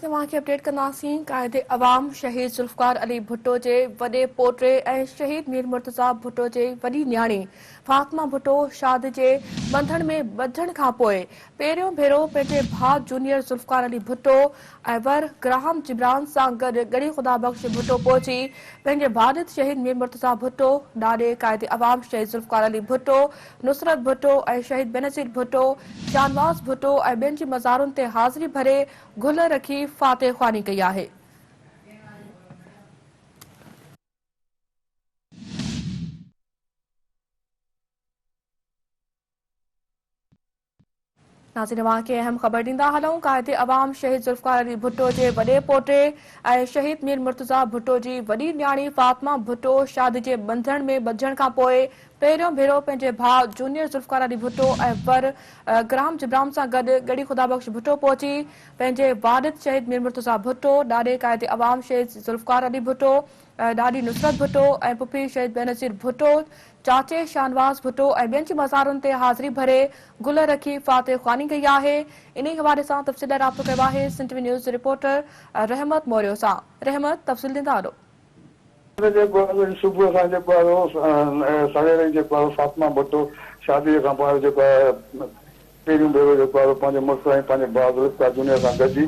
तव्हांखे अपडेट कंदासीं। कायदे अवाम शहीद ज़ुल्फ़कार अली भुट्टो जे वॾे पोटे ऐं शहीद मीर मुर्तज़ा भुट्टो जे वॾी न्याणी फातिमा भुट्टो शादी जे बंधन में ॿधण खां पोइ पहिरियों भेरो पंहिंजे भाउ जूनियर ज़ुल्फ़कार अली भुट्टो ऐं वर ग्राहम जिब्रान सां गॾु गड़ी ख़ुदाबख़्श भुट्टो पहुची पंहिंजे वारिद शहीद मीर मुर्तज़ा भुट्टो ॾाॾे कायदे अवाम शहीद ज़ुल्फ़कार अली भुट्टो, नुसरत भुट्टो ऐं शहीद बेनज़ीर भुट्टो, शाहनवाज़ भुट्टो ऐं ॿियनि जी मज़ारुनि ते हाज़िरी भरे गुल रखी फातह ख़्वानी कई आहे। नाज़रीन, तव्हांखे अहम ख़बर ॾींदा हलूं। कायदे अवाम शहीद ज़ुल्फ़कार अली भुट्टो जे वॾे पोटे ऐं शहीद मीर मुर्तज़ा भुट्टो जी वॾी न्याणी फातिमा भुट्टो शादी जे बंधन में ॿधण खां पोइ पहिरियों भेरो पंहिंजे भाउ जूनियर ज़ुल्फ़कार अली भुट्टो ऐं वर ग्राहम जिब्रान सां गॾु गड़ी ख़ुदाबख़्श भुट्टो पहुची पंहिंजे वारिद शहीद मीर मुर्तज़ा भुट्टो, ॾाॾे कायदे अवाम शहीद ज़ुल्फ़कार अली भुट्टो, ॾाॾी नुसरत भुट्टो ऐं पुफी शहीद बेनज़ीर भुट्टो, चाचे शाहनवाज़ भुट्टो ऐं ॿियनि जी मज़ारुनि ते हाज़िरी भरे गुल रखी फातह ख़्वानी कई आहे। इन हवाले सां तफ़सील राब्तो कयो आहे सिंध टीवी न्यूज़ रिपोर्टर रहमत मौर्य सां। रहमत, तफ़सील ॾींदा हलो। सुबुह खां जेको आहे सवेर ई जेको आहे फातिमा भुट्टो शादीअ खां पोइ जेको आहे पहिरियों भेरो जेको आहे पंहिंजे मुड़ुस ऐं पंहिंजे भाउ ज़ुल्फ़कार जूनियर सां गॾिजी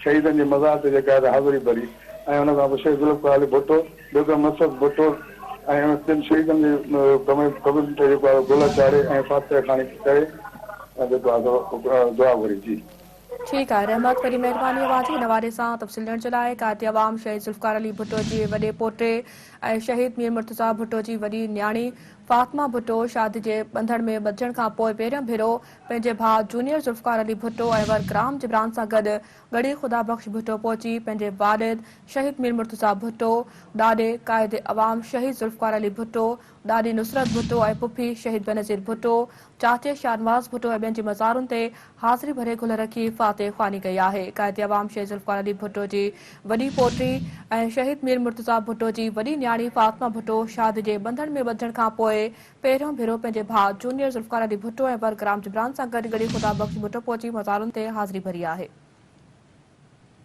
शहीदनि जी मज़ार ते जेका आहे हाज़िरी भरी ऐं हुन खां पोइ शहीद ज़ुल्फ़कार अली भुट्टो, ॿियो नुसरत भुट्टो ऐं टिनि शहीदनि जे क़ब्र ते जेको आहे गुल चाढ़े ऐं फातह ख़्वानी करे जेको आहे दुआ घुरी। जी ठीक है रहमत, वरी मेहरबानी अवाजी इन हवाले सां तफ़सील ॾियण जे लाइ। कायदे अवाम शहीद ज़ुल्फ़कार अली भुट्टो जे वॾे पोटे ऐं शहीद मीर मुर्तज़ा भुट्टो जी वॾी न्याणी फातिमा भुट्टो शादी जे बंधन में ॿधण खां पोइ पहिरियों भेरो पंहिंजे भाउ जूनियर ज़ुल्फ़कार अली भुट्टो ऐं वर ग्राहम जिब्रान सां गॾु गड़ी ख़ुदाबख़्श भुट्टो पहुची पंहिंजे वारिद शहीद मीर मुर्तज़ा भुट्टो, ॾाॾे कायदे अवाम शहीद ज़ुल्फ़कार अली भुट्टो, ॾाॾी नुसरत भुट्टो ऐं पुफी शहीद बेनज़ीर भुट्टो, चाचे शाहनवाज़ भुट्टो ऐं ॿियनि जी मज़ारुनि ते हाज़िरी भरे गुल रखी फातह ख़्वानी कई आहे। कायदे अवाम शहीद ज़ुल्फ़कार अली भुट्टो जी वॾी पोटी ऐं शहीद मीर मुर्तज़ा भुट्टो जी वॾी न्याणी फातिमा भुट्टो शादी जे बंधन में ॿधण खां पोइ पहिरियों भेरो पंहिंजे भाउ जूनियर ज़ुल्फ़कार अली भुट्टो ऐं वर ग्राहम जिब्रान सां गॾु गड़ी ख़ुदाबख़्श भुट्टो पहुची मज़ारुनि ते हाज़िरी भरी आहे।